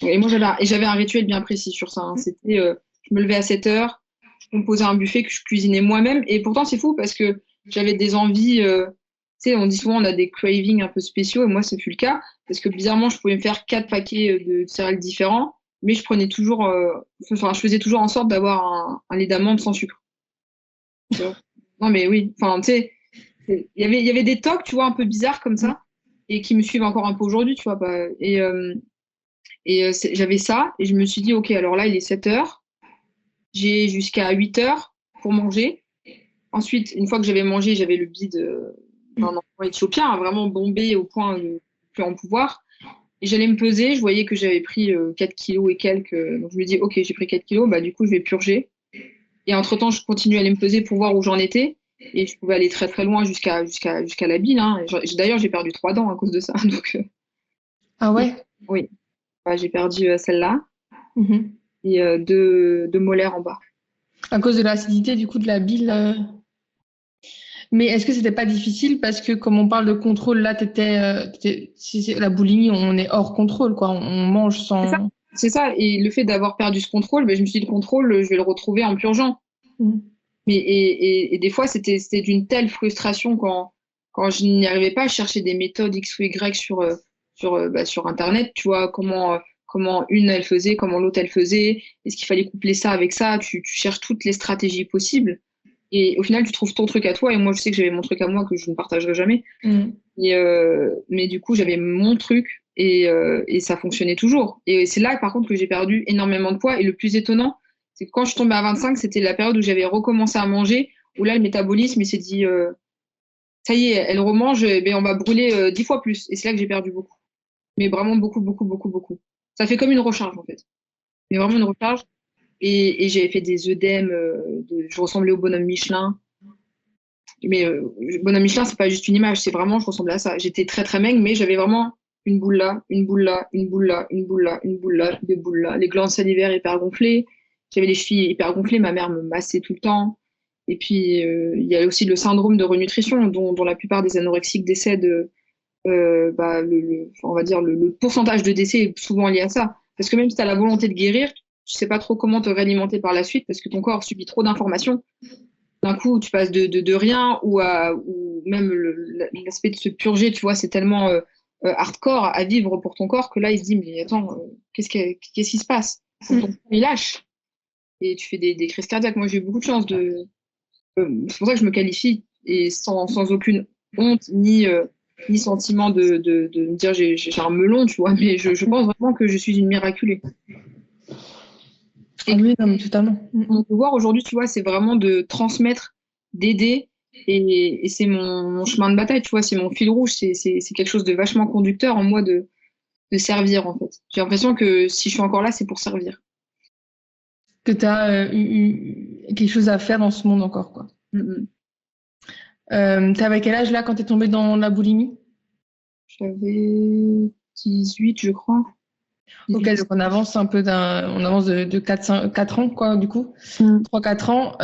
Et moi, j'avais un rituel bien précis sur ça. Hein. C'était, Je me levais à 7 heures, je composais un buffet que je cuisinais moi-même. Et pourtant, c'est fou parce que j'avais des envies. Tu sais, on dit souvent on a des cravings un peu spéciaux, et moi, ce fut le cas. Parce que bizarrement, je pouvais me faire 4 paquets de céréales différents, mais je prenais toujours. Enfin, je faisais toujours en sorte d'avoir un lait d'amande sans sucre. Tu vois. Non, mais oui. Enfin, tu sais, il y avait des tocs, tu vois, un peu bizarres comme ça, et qui me suivent encore un peu aujourd'hui, tu vois. Bah, j'avais ça, et je me suis dit, OK, alors là, il est 7 heures. J'ai jusqu'à 8 heures pour manger. Ensuite, une fois que j'avais mangé, j'avais le bide d'un enfant éthiopien, hein, vraiment bombé au point de ne plus en pouvoir. Et j'allais me peser, je voyais que j'avais pris 4 kilos et quelques. Donc je me dis, OK, j'ai pris 4 kilos, bah, du coup, je vais purger. Et entre-temps, je continue à aller me peser pour voir où j'en étais. Et je pouvais aller très très loin jusqu'à la bile, hein. D'ailleurs, j'ai perdu 3 dents à cause de ça. Donc, Ah ouais? oui, bah, j'ai perdu celle-là Mhm. et deux molaires en bas. À cause de l'acidité, du coup, de la bile. Mais est-ce que c'était pas difficile parce que comme on parle de contrôle, là, si c'est la boulimie, on est hors contrôle, quoi. On mange C'est ça. sans. C'est ça. Et le fait d'avoir perdu ce contrôle, ben, je me suis dit, le contrôle, je vais le retrouver en purgeant. Mhm. Et des fois, c'était d'une telle frustration quand je n'y arrivais pas. Je cherchais des méthodes X ou Y sur Internet, tu vois, comment une elle faisait, comment l'autre elle faisait, est-ce qu'il fallait coupler ça avec ça, tu cherches toutes les stratégies possibles. Et au final, tu trouves ton truc à toi. Et moi, je sais que j'avais mon truc à moi que je ne partagerai jamais. Mhm. Mais du coup, j'avais mon truc et ça fonctionnait toujours. Et c'est là, par contre, que j'ai perdu énormément de poids. Et le plus étonnant, c'est que quand je suis tombée à 25, c'était la période où j'avais recommencé à manger, où là, le métabolisme, il s'est dit, ça y est, elle remange, eh ben, on va brûler 10 fois plus. Et c'est là que j'ai perdu beaucoup. Mais vraiment beaucoup, beaucoup, beaucoup, beaucoup. Ça fait comme une recharge, en fait. Mais vraiment une recharge. Et j'avais fait des œdèmes, je ressemblais au bonhomme Michelin. Mais bonhomme Michelin, c'est pas juste une image, c'est vraiment, je ressemblais à ça. J'étais très très maigre, mais j'avais vraiment une boule là, une boule là, une boule là, une boule là, une boule là, deux boules là. Les glandes salivaires hyper gonflées. J'avais les chevilles hyper gonflées, ma mère me massait tout le temps. Et puis, il y a aussi le syndrome de renutrition, dont la plupart des anorexiques décèdent. Bah, on va dire le pourcentage de décès est souvent lié à ça. Parce que même si tu as la volonté de guérir, tu sais pas trop comment te réalimenter par la suite parce que ton corps subit trop d'informations. D'un coup, tu passes de rien ou même l'aspect de se purger, tu vois, c'est tellement hardcore à vivre pour ton corps que là, il se dit, mais attends, qu'est-ce qui se passe? Ton corps, il lâche et tu fais des crises cardiaques. Moi, j'ai eu beaucoup de chance c'est pour ça que je me qualifie et sans aucune honte ni sentiment de me dire j'ai un melon, tu vois, mais je pense vraiment que je suis une miraculée. Ah Et oui, non, mais totalement. mon devoir aujourd'hui, tu vois, c'est vraiment de transmettre, d'aider. Et c'est mon chemin de bataille, tu vois, c'est mon fil rouge, c'est quelque chose de vachement conducteur en moi de servir, en fait. J'ai l'impression que si je suis encore là, c'est pour servir. Que tu as eu quelque chose à faire dans ce monde encore, quoi. Mm. T'avais quel âge là quand t'es tombée dans la boulimie? J'avais 18, je crois. Ok, 18. donc on avance de 4 ans, quoi, du coup. Mm. 3 4 ans.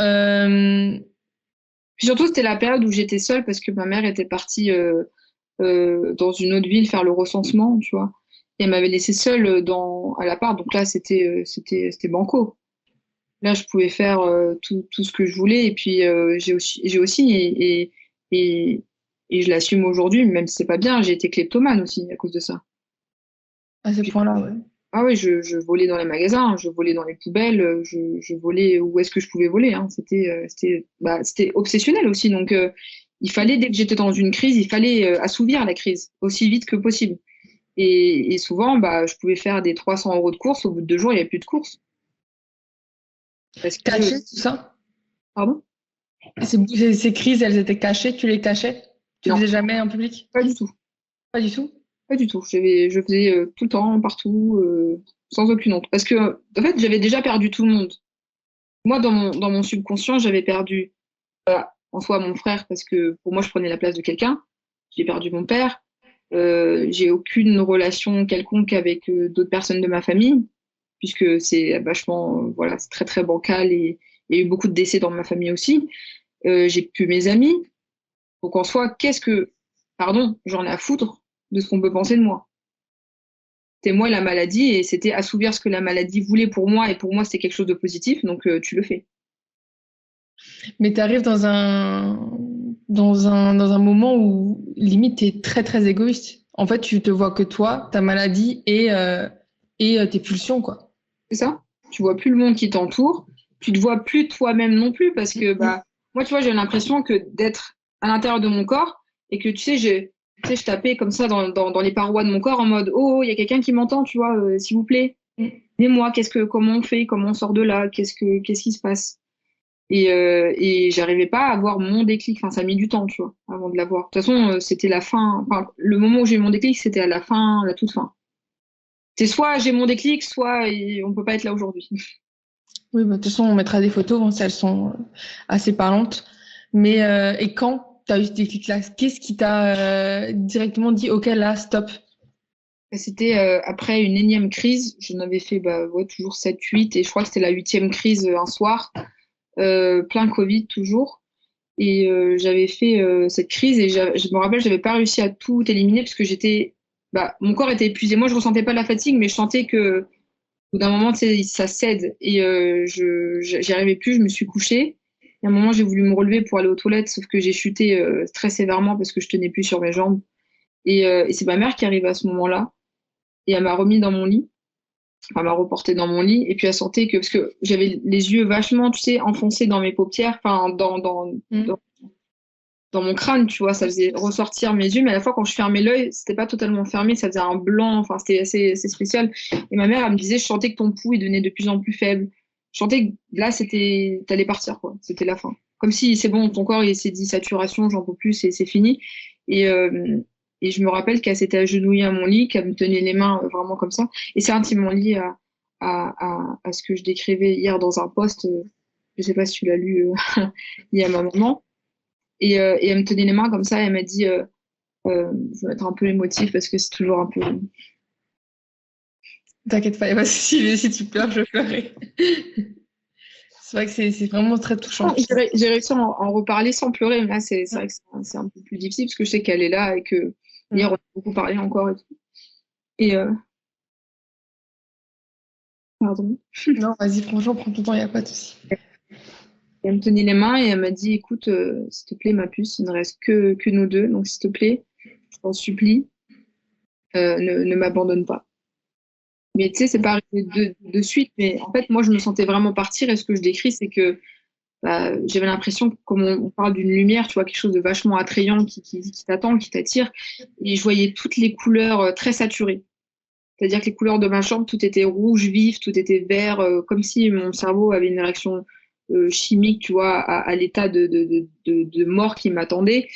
Puis surtout, c'était la période où j'étais seule parce que ma mère était partie dans une autre ville faire le recensement, tu vois. Et elle m'avait laissée seule à l'appart. Donc là, c'était banco. Là, je pouvais faire tout ce que je voulais. Et puis, j'ai aussi et, et je l'assume aujourd'hui, même si c'est pas bien, j'ai été kleptomane aussi à cause de ça. À ce point-là, ouais. Ah oui, je volais dans les magasins, je volais dans les poubelles, je volais où est-ce que je pouvais voler, hein. C'était obsessionnel aussi. Donc, il fallait, dès que j'étais dans une crise, il fallait assouvir la crise aussi vite que possible. Et souvent, bah, je pouvais faire des 300 euros de courses. Au bout de 2 jours, il n'y avait plus de courses. Parce que, Caché, tout ça? pardon? Ces crises, elles étaient cachées, tu les cachais? Tu Non, faisais jamais en public? pas du tout. Pas du tout? Pas du tout. Je faisais tout le temps, partout, sans aucune honte. Parce que, en fait, j'avais déjà perdu tout le monde. Moi, dans mon subconscient, j'avais perdu en soi mon frère, parce que pour moi, je prenais la place de quelqu'un. J'ai perdu mon père. J'ai aucune relation quelconque avec d'autres personnes de ma famille, puisque c'est vachement, voilà, c'est très, très bancal et il y a eu beaucoup de décès dans ma famille aussi. J'ai plus mes amis. Donc, en soi, pardon, j'en ai à foutre de ce qu'on peut penser de moi. c'était moi et la maladie, et c'était assouvir ce que la maladie voulait pour moi, et pour moi, c'était quelque chose de positif, donc tu le fais. Mais tu arrives dans un moment où limite tu es très très égoïste. En fait, tu te vois que toi, ta maladie et tes pulsions, quoi. C'est ça? Tu vois plus le monde qui t'entoure, tu te vois plus toi-même non plus, parce que Mm. bah, moi, tu vois, j'ai l'impression que d'être à l'intérieur de mon corps, et que je tapais comme ça dans les parois de mon corps en mode, oh, il y a quelqu'un qui m'entend, tu vois, s'il vous plaît, aidez-moi, comment on fait, comment on sort de là, qu'est-ce qui se passe? Et j'arrivais pas à avoir mon déclic. Enfin, ça a mis du temps, tu vois, avant de l'avoir. De toute façon, c'était la fin. Enfin, le moment où j'ai eu mon déclic, c'était à la fin, la toute fin. C'est soit j'ai mon déclic, soit on peut pas être là aujourd'hui. Oui, bah, de toute façon, on mettra des photos, hein, si elles sont assez parlantes. Mais et quand tu as eu ce déclic-là, qu'est-ce qui t'a directement dit, OK, là, stop? C'était après une énième crise. J'en avais fait bah, ouais, toujours 7, 8. Et je crois que c'était la 8e crise un soir. Plein Covid toujours. Et j'avais fait cette crise et je me rappelle, j'avais pas réussi à tout éliminer parce que mon corps était épuisé. Moi, je ressentais pas la fatigue, mais je sentais que au bout d'un moment, tu sais, ça cède et j'y arrivais plus. Je me suis couchée. Et à un moment, j'ai voulu me relever pour aller aux toilettes, sauf que j'ai chuté très sévèrement parce que je tenais plus sur mes jambes. Et c'est ma mère qui arrive à ce moment-là et elle m'a remis dans mon lit. Enfin, elle m'a reporté dans mon lit et puis elle sentait que parce que j'avais les yeux vachement, tu sais, enfoncés dans mes paupières, enfin Mm. dans mon crâne, tu vois, ça faisait ressortir mes yeux, mais à la fois quand je fermais l'œil, c'était pas totalement fermé, ça faisait un blanc, enfin c'était assez spécial. Et ma mère, elle me disait, je sentais que ton pouls il devenait de plus en plus faible. Je sentais que là, t'allais partir, quoi. C'était la fin. Comme si c'est bon, ton corps il s'est dit saturation, j'en peux plus, c'est fini. Et, euh, et je me rappelle qu'elle s'était agenouillée à mon lit, qu'elle me tenait les mains vraiment comme ça. Et c'est intimement lié à ce que je décrivais hier dans un post. Je sais pas si tu l'as lu, il y a ma maman. Et elle me tenait les mains comme ça, et elle m'a dit, je vais être un peu émotive parce que c'est toujours un peu. T'inquiète pas, y a pas de souci, si tu pleures, je pleurerai. C'est vrai que c'est vraiment très touchant. J'ai réussi à en reparler sans pleurer, mais là, c'est vrai que c'est un peu plus difficile parce que je sais qu'elle est là et que hier, on a beaucoup parlé encore et tout. Et, pardon. Non, vas-y, franchement, prends ton temps, il n'y a pas de souci. Elle me tenait les mains et elle m'a dit, écoute, s'il te plaît, ma puce, il ne reste que nous deux, donc s'il te plaît, je t'en supplie, ne m'abandonne pas. Mais tu sais, c'est pas arrivé de suite, mais en fait, moi, je me sentais vraiment partir et ce que je décris, c'est que bah, j'avais l'impression que comme on parle d'une lumière, tu vois, quelque chose de vachement attrayant qui t'attend, qui t'attire. Et je voyais toutes les couleurs très saturées. C'est-à-dire que les couleurs de ma chambre, tout était rouge vif, tout était vert, comme si mon cerveau avait une réaction chimique, tu vois, à l'état de mort qui m'attendait.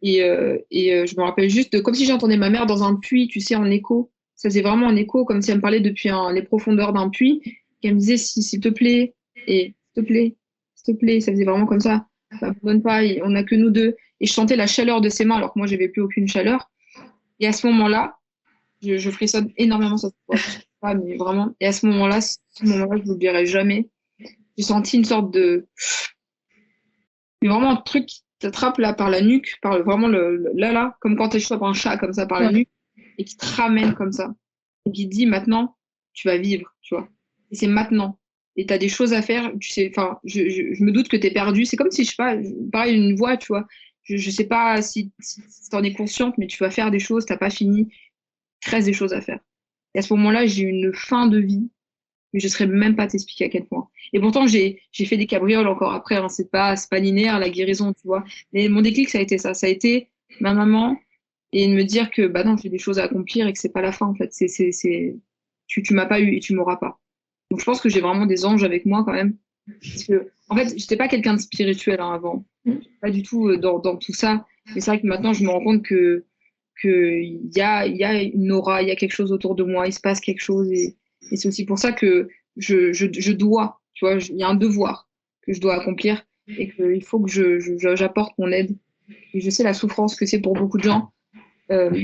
Et je me rappelle juste comme si j'entendais ma mère dans un puits, tu sais, en écho. Ça faisait vraiment un écho, comme si elle me parlait depuis les profondeurs d'un puits. Et elle me disait, s'il te plaît, et s'il te plaît, s'il te plaît. Ça faisait vraiment comme ça. M'abandonne pas, on n'a que nous deux. Et je sentais la chaleur de ses mains, alors que moi, j'avais plus aucune chaleur. Et à ce moment-là, je frissonne énormément, ça se voit pas, mais vraiment. Et à ce moment-là, je l'oublierai jamais. J'ai senti une sorte mais vraiment un truc qui t'attrape là par la nuque, vraiment là, comme quand tu chopes un chat comme ça par la Ouais. nuque, et qui te ramène comme ça. Et qui te dit maintenant, tu vas vivre, tu vois. Et c'est maintenant. Et tu as des choses à faire, tu sais, enfin, je me doute que tu es perdu. C'est comme si, je sais pas, pareil, une voix, tu vois. Je sais pas si tu en es consciente, mais tu vas faire des choses, t'as pas fini, il te reste des choses à faire. Et à ce moment-là, j'ai eu une fin de vie mais je ne saurais même pas t'expliquer à quel point. Et pourtant, j'ai fait des cabrioles encore après, hein, c'est pas linéaire la guérison, tu vois. Mais mon déclic, ça a été ça. Ça a été ma maman et de me dire que bah non, j'ai des choses à accomplir et que c'est pas la fin en fait. Tu m'as pas eu et tu m'auras pas. Donc je pense que j'ai vraiment des anges avec moi quand même. Parce que, en fait, j'étais pas quelqu'un de spirituel hein, avant. Pas du tout dans tout ça. Mais c'est vrai que maintenant, je me rends compte que il y a une aura, il y a quelque chose autour de moi, il se passe quelque chose. Et c'est aussi pour ça que je dois, tu vois, il y a un devoir que je dois accomplir et qu'il faut que j'apporte mon aide. Et je sais la souffrance que c'est pour beaucoup de gens. Euh,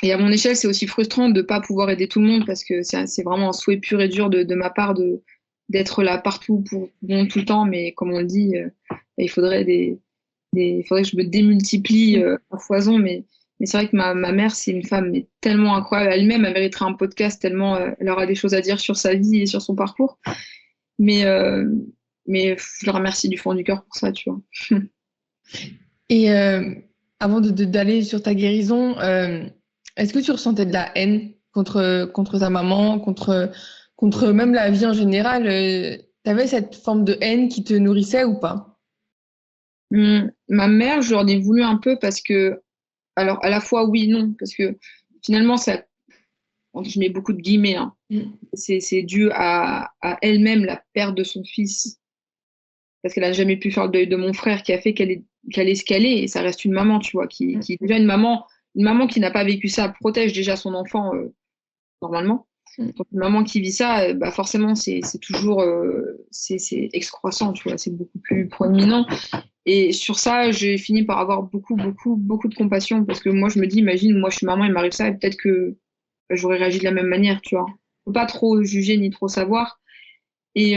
et à mon échelle, c'est aussi frustrant de ne pas pouvoir aider tout le monde parce que c'est vraiment un souhait pur et dur de ma part d'être là partout pour tout le monde tout le temps. Mais comme on le dit, il faudrait il faudrait que je me démultiplie à foison. Mais Mais c'est vrai que ma mère, c'est une femme mais tellement incroyable. Elle-même, elle mériterait un podcast tellement elle aura des choses à dire sur sa vie et sur son parcours. Mais, euh, mais je la remercie du fond du cœur pour ça, tu vois. Et avant d'aller sur ta guérison, est-ce que tu ressentais de la haine contre ta maman, contre même la vie en général? Tu avais cette forme de haine qui te nourrissait ou pas? Ma mère, je leur ai voulu un peu parce que, alors à la fois oui, non, parce que finalement, ça, je mets beaucoup de guillemets, hein. Mm. C'est dû à elle-même la perte de son fils, parce qu'elle a jamais pu faire le deuil de mon frère, qui a fait qu'elle est ce qu'elle est, et ça reste une maman, tu vois, qui est déjà une maman qui n'a pas vécu ça, protège déjà son enfant normalement. Mm. Donc, une maman qui vit ça, bah forcément, c'est toujours c'est excroissant, tu vois, c'est beaucoup plus proéminent. Et sur ça, j'ai fini par avoir beaucoup de compassion parce que moi, je me dis, imagine, moi, je suis maman, il m'arrive ça, et peut-être que bah, j'aurais réagi de la même manière, tu vois. Faut pas trop juger ni trop savoir. Et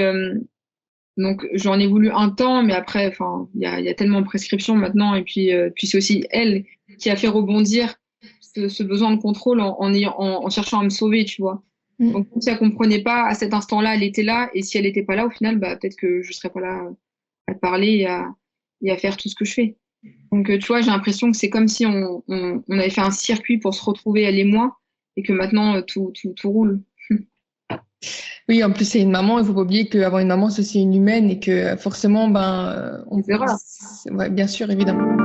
donc, j'en ai voulu un temps, mais après, enfin, il y a tellement de prescriptions maintenant. Et puis c'est aussi elle qui a fait rebondir ce besoin de contrôle en cherchant à me sauver, tu vois. Mm. Donc, si elle comprenait pas, à cet instant-là, elle était là. Et si elle n'était pas là, au final, bah, peut-être que je serais pas là à te parler et à faire tout ce que je fais. Donc, tu vois, j'ai l'impression que c'est comme si on avait fait un circuit pour se retrouver, elle et moi, et que maintenant, tout roule. Oui, en plus, c'est une maman. Il faut pas oublier qu'avoir une maman, c'est aussi une humaine et que forcément, ben, Des erreurs. ouais, bien sûr, évidemment.